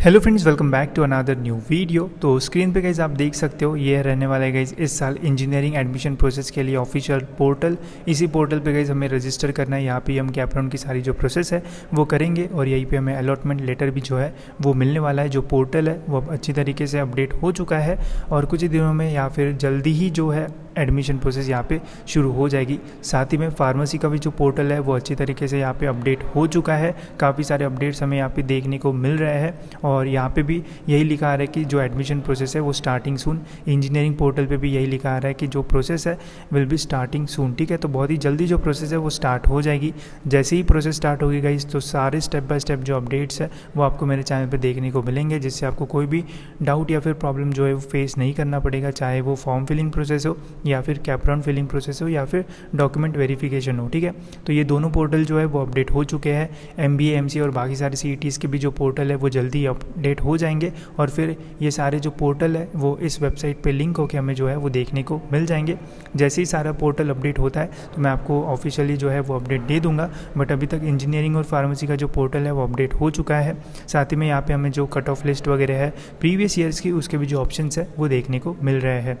Hello friends, welcome back to another new video. तो screen पे guys आप देख सकते हो ये रहने वाला है गाइज इस साल इंजीनियरिंग एडमिशन प्रोसेस के लिए ऑफिशियल पोर्टल। इसी पोर्टल पे गाइज हमें रजिस्टर करना है। यहाँ पे हम कैप राउंड की सारी जो प्रोसेस है वो करेंगे और यहीं पे हमें अलॉटमेंट लेटर भी जो है वो मिलने वाला है। जो पोर्टल है वो अच्छी तरीके से अपडेट हो चुका है और कुछ ही दिनों में या फिर जल्दी ही जो है एडमिशन प्रोसेस यहाँ पे शुरू हो जाएगी। साथ ही में फार्मेसी का भी जो पोर्टल है वो अच्छी तरीके से यहाँ पे अपडेट हो चुका है। काफ़ी सारे अपडेट्स हमें यहाँ पे देखने को मिल रहे हैं और यहाँ पे भी यही लिखा आ रहा है कि जो एडमिशन प्रोसेस है वो स्टार्टिंग सून। इंजीनियरिंग पोर्टल पे भी यही लिखा आ रहा है कि जो प्रोसेस है विल बी स्टार्टिंग सून। ठीक है, तो बहुत ही जल्दी जो प्रोसेस है वो स्टार्ट हो जाएगी। जैसे ही प्रोसेस स्टार्ट होगी गाइस तो सारे स्टेप बाय स्टेप जो अपडेट्स है वो आपको मेरे चैनल पर देखने को मिलेंगे, जिससे आपको कोई भी डाउट या फिर प्रॉब्लम जो है वो फेस नहीं करना पड़ेगा। चाहे वो फॉर्म फिलिंग प्रोसेस हो या फिर कैप राउंड फिलिंग प्रोसेस हो या फिर डॉक्यूमेंट वेरिफिकेशन हो। ठीक है, तो ये दोनों पोर्टल जो है वो अपडेट हो चुके हैं। MBA MCA और बाकी सारे CETs के भी जो पोर्टल है वो जल्दी अपडेट हो जाएंगे और फिर ये सारे जो पोर्टल है वो इस वेबसाइट पे लिंक होकर हमें जो है वो देखने को मिल जाएंगे। जैसे ही सारा पोर्टल अपडेट होता है तो मैं आपको ऑफिशियली जो है वो अपडेट दे दूंगा। बट अभी तक इंजीनियरिंग और फार्मेसी का जो पोर्टल है वो अपडेट हो चुका है। साथ ही में यहाँ पे हमें जो कट ऑफ लिस्ट वगैरह है प्रीवियस ईयर्स की उसके भी जो ऑप्शंस है वो देखने को मिल रहे हैं।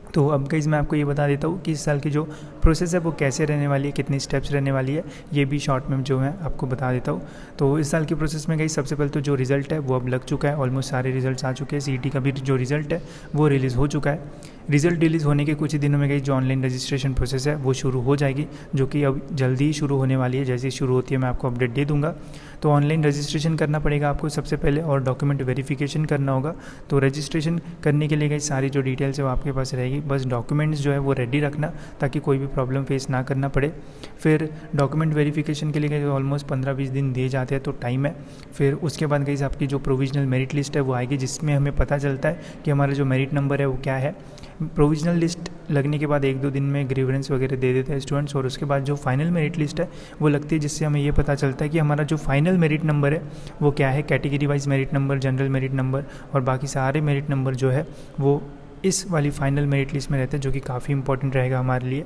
तो अब गाइस मैं आपको ये बता देता हूँ कि इस साल की जो प्रोसेस है वो कैसे रहने वाली है, कितनी स्टेप्स रहने वाली है, ये भी शॉर्ट में जो है आपको बता देता हूँ। तो इस साल की प्रोसेस में गाइस सबसे पहले तो जो रिजल्ट है वो अब लग चुका है। ऑलमोस्ट सारे रिजल्ट्स आ चुके हैं। CET का भी जो रिजल्ट है वो रिलीज़ हो चुका है। रिजल्ट रिलीज़ होने के कुछ ही दिनों में गाइस जो ऑनलाइन रजिस्ट्रेशन प्रोसेस है वो शुरू हो जाएगी, जो कि अब जल्दी ही शुरू होने वाली है। जैसे ही शुरू होती है मैं आपको अपडेट दे दूंगा। तो ऑनलाइन रजिस्ट्रेशन करना पड़ेगा आपको सबसे पहले और डॉक्यूमेंट वेरिफिकेशन करना होगा। तो रजिस्ट्रेशन करने के लिए गाइस सारी जो डिटेल्स है वो आपके पास रहेगी। बस डॉक्यूमेंट्स जो है वो रेडी रखना ताकि कोई भी प्रॉब्लम फेस ना करना पड़े। फिर डॉक्यूमेंट वेरिफिकेशन के लिए ऑलमोस्ट 15-20 दिन दिए जाते हैं, तो टाइम है। फिर उसके बाद गाइस आपकी जो प्रोविजनल मेरिट लिस्ट है वो आएगी, जिसमें हमें पता चलता है कि हमारा जो मेरिट नंबर है वो क्या है। प्रोविजनल लिस्ट लगने के बाद 1-2 दिन में ग्रीवेंस वगैरह दे देते हैं स्टूडेंट्स और उसके बाद जो फाइनल मेरिट लिस्ट है वो लगती है, जिससे हमें ये पता चलता है कि हमारा जो फाइनल मेरिट नंबर है वो क्या है। Category wise merit number, general merit number और बाकी सारे मेरिट नंबर जो है वो इस वाली फाइनल मेरिट लिस्ट में रहते हैं, जो कि काफ़ी इंपॉर्टेंट रहेगा हमारे लिए।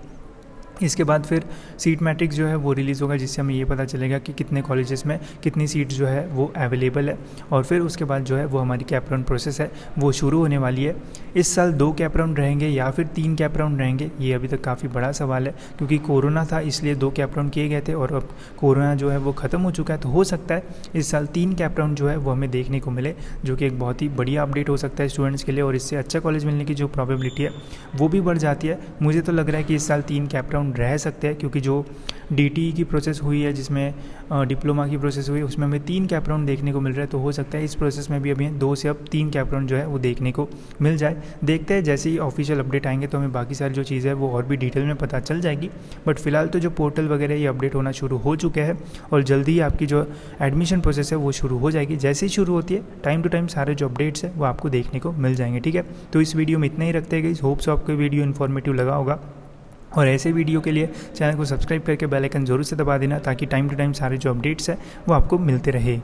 इसके बाद फिर सीट मैट्रिक्स जो है वो रिलीज़ होगा, जिससे हमें ये पता चलेगा कि कितने कॉलेजेस में कितनी सीट्स जो है वो अवेलेबल है। और फिर उसके बाद जो है वो हमारी कैप राउंड प्रोसेस है वो शुरू होने वाली है। इस साल 2 कैप राउंड रहेंगे या फिर 3 कैप राउंड रहेंगे, ये अभी तक काफ़ी बड़ा सवाल है। क्योंकि कोरोना था इसलिए 2 कैप राउंड किए गए थे और अब कोरोना जो है वो ख़त्म हो चुका है। तो हो सकता है इस साल 3 कैप राउंड जो है वो हमें देखने को मिले, जो कि एक बहुत ही बढ़िया अपडेट हो सकता है स्टूडेंट्स के लिए और इससे अच्छा कॉलेज मिलने की जो प्रॉबेबिलिटी है वो भी बढ़ जाती है। मुझे तो लग रहा है कि इस साल 3 कैप राउंड रह सकते हैं, क्योंकि जो DTE की प्रोसेस हुई है, जिसमें डिप्लोमा की प्रोसेस हुई है, उसमें हमें 3 कैप राउंड देखने को मिल रहा है। तो हो सकता है इस प्रोसेस में भी अभी 2 से अब 3 कैप राउंड जो है वो देखने को मिल जाए। देखते हैं, जैसे ही ऑफिशियल अपडेट आएंगे तो हमें बाकी सारी जो चीज़ें है वो और भी डिटेल में पता चल जाएगी। बट फिलहाल तो जो पोर्टल वगैरह ये अपडेट होना शुरू हो चुके हैं और जल्दी ही आपकी जो एडमिशन प्रोसेस है वो शुरू हो जाएगी। जैसे ही शुरू होती है टाइम टू टाइम सारे जो अपडेट्स है वो आपको देखने को मिल जाएंगे। ठीक है, तो इस वीडियो में इतना ही रखते हैं। होप्स आपको वीडियो इन्फॉर्मेटिव लगा होगा और ऐसे वीडियो के लिए चैनल को सब्सक्राइब करके बेल आइकन जरूर से दबा देना, ताकि टाइम टू टाइम सारे जो अपडेट्स हैं वो आपको मिलते रहे।